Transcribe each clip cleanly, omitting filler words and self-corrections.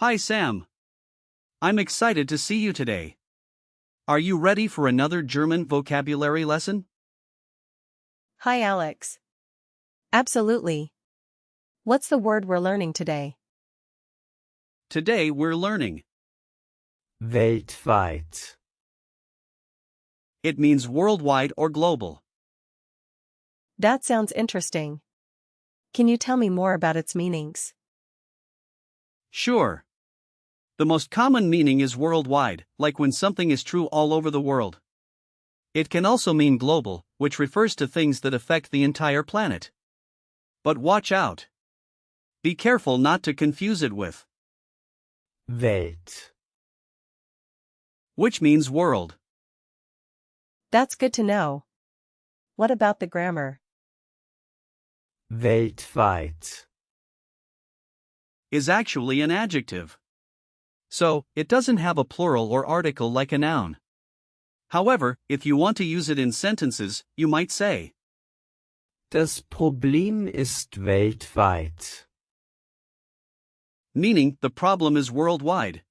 Hi Sam. I'm excited to see you today. Are you ready for another German vocabulary lesson? Hi Alex. Absolutely. What's the word we're learning today? Today we're learning. Weltweit. It means worldwide or global. That sounds interesting. Can you tell me more about its meanings? Sure. The most common meaning is worldwide, like when something is true all over the world. It can also mean global, which refers to things that affect the entire planet. But watch out. Be careful not to confuse it with Welt. which means world. That's good to know. What about the grammar? Weltweit. Is actually an adjective. So, it doesn't have a plural or article like a noun. However, if you want to use it in sentences, you might say, Das Problem ist weltweit. meaning the problem is worldwide.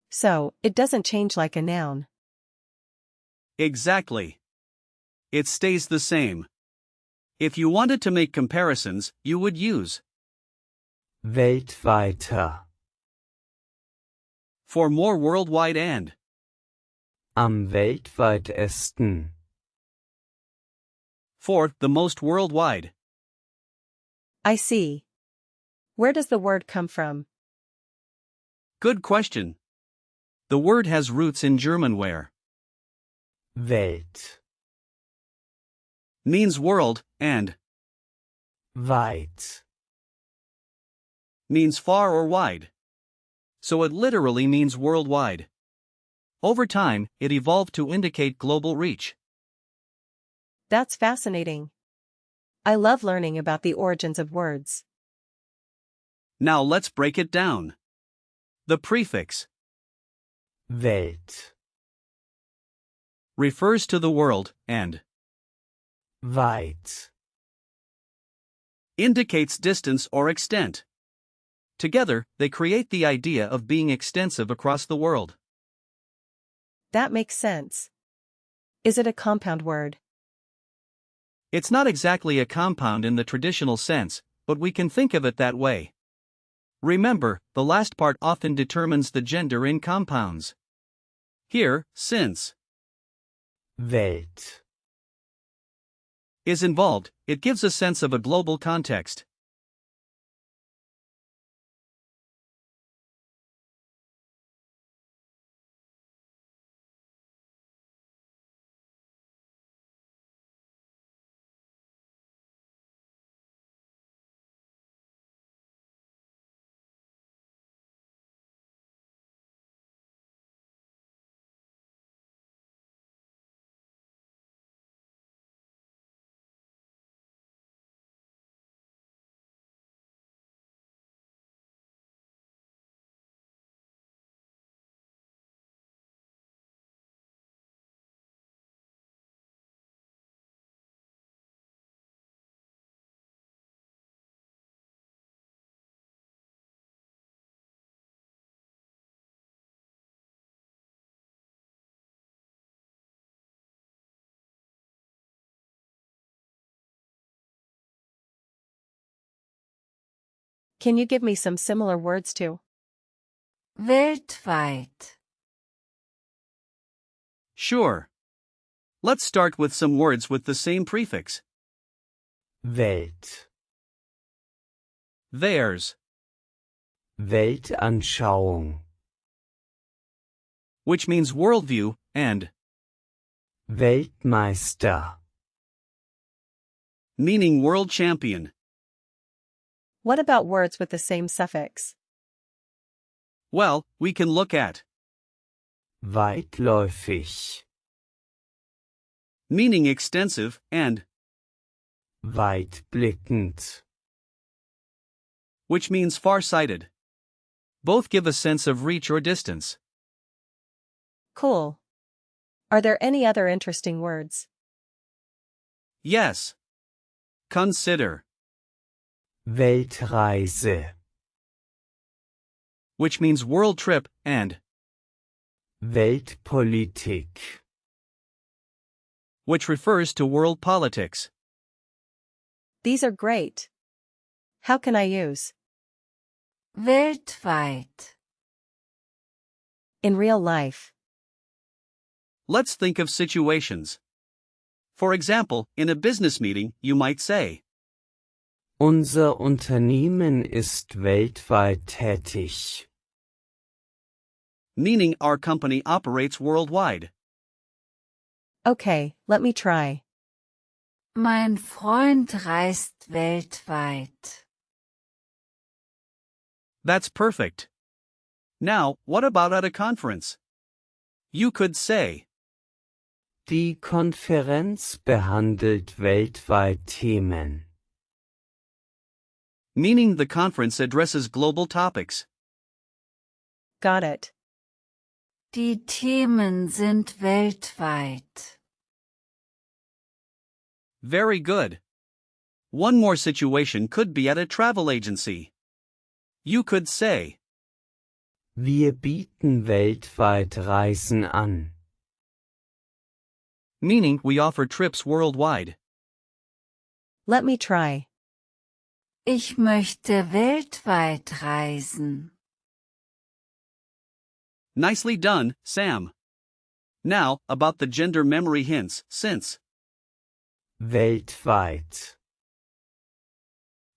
So, it doesn't change like a noun. Exactly. It stays the same. If you wanted to make comparisons, you would use Weltweiter. for more worldwide and Am weltweitesten. for the most worldwide. I see. Where does the word come from? Good question. The word has roots in German where Welt. means world and Weit. means far or wide. So it literally means worldwide. Over time, it evolved to indicate global reach. That's fascinating. I love learning about the origins of words. Now let's break it down. The prefix Welt. refers to the world and Weit. indicates distance or extent. Together, they create the idea of being extensive across the world. That makes sense. Is it a compound word? It's not exactly a compound in the traditional sense, but we can think of it that way. Remember, the last part often determines the gender in compounds. Here, since Welt. is involved, it gives a sense of a global context. Can you give me some similar words too? Weltweit. Sure. Let's start with some words with the same prefix. Welt. Theirs, Weltanschauung. which means worldview, and Weltmeister. meaning world champion. What about words with the same suffix? Well, we can look at Weitläufig. meaning extensive and Weitblickend. which means far-sighted. Both give a sense of reach or distance. Cool. Are there any other interesting words? Yes. Consider Weltreise. which means world trip, and Weltpolitik. which refers to world politics. These are great. How can I use weltweit, in real life? Let's think of situations. For example, in a business meeting, you might say, Unser Unternehmen ist weltweit tätig. meaning our company operates worldwide. Okay, let me try. mein Freund reist weltweit. That's perfect. Now, what about at a conference? You could say, Die Konferenz behandelt weltweit Themen. meaning the conference addresses global topics. Got it. Die Themen sind weltweit. Very good. One more situation could be at a travel agency. You could say, Wir bieten weltweit Reisen an. meaning we offer trips worldwide. Let me try. Ich möchte weltweit reisen. Nicely done, Sam. Now, about the gender memory hints, since Weltweit.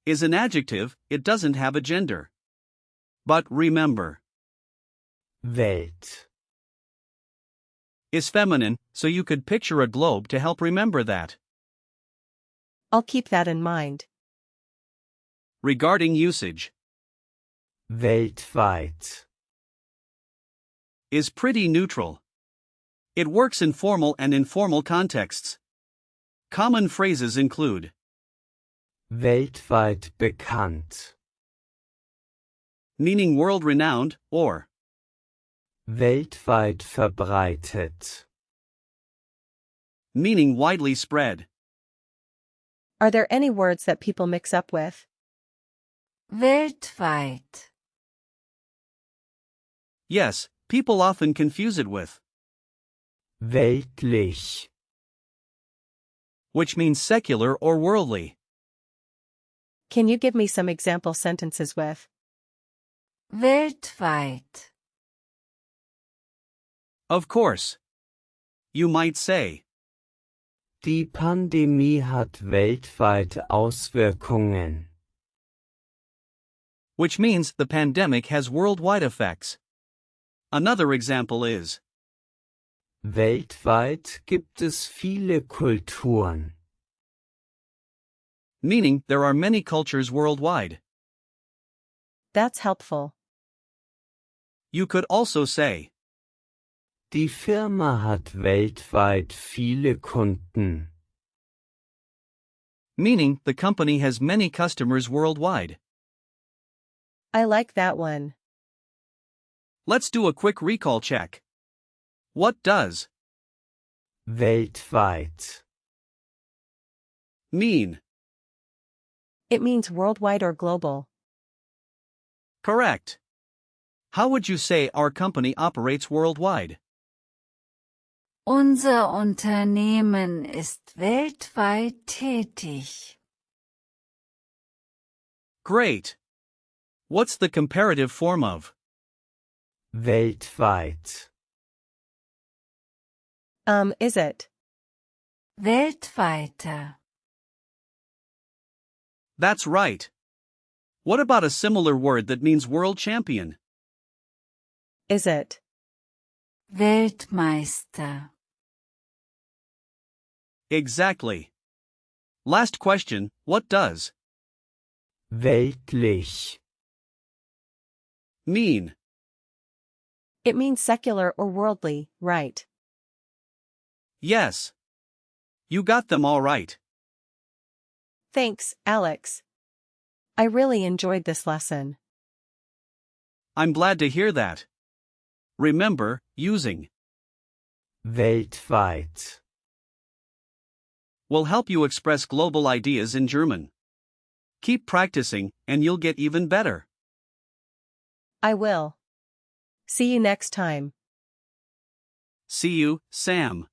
is an adjective, it doesn't have a gender. But remember, Welt. is feminine, so you could picture a globe to help remember that. I'll keep that in mind. Regarding usage, Weltweit. is pretty neutral. It works in formal and informal contexts. Common phrases include Weltweit bekannt. meaning world-renowned, or Weltweit verbreitet. meaning widely spread. Are there any words that people mix up with? Weltweit. Yes, people often confuse it with, Weltlich. which means secular or worldly. Can you give me some example sentences with Weltweit. Of course. You might say, Die Pandemie hat weltweite Auswirkungen. which means the pandemic has worldwide effects. Another example is, Weltweit gibt es viele Kulturen. meaning there are many cultures worldwide. That's helpful. You could also say, Die Firma hat weltweit viele Kunden. meaning the company has many customers worldwide. I like that one. Let's do a quick recall check. What does Weltweit. mean? It means worldwide or global. Correct. How would you say our company operates worldwide? Unser Unternehmen ist weltweit tätig. Great. What's the comparative form of Weltweit. Is it? Weltweiter. That's right. What about a similar word that means world champion? Is it? Weltmeister. Exactly. Last question, what does Weltlich. mean? It means secular or worldly, right? Yes. You got them all right. Thanks, Alex. I really enjoyed this lesson. I'm glad to hear that. Remember, using Weltweit. will help you express global ideas in German. Keep practicing, and you'll get even better. I will. See you next time. See you, Sam.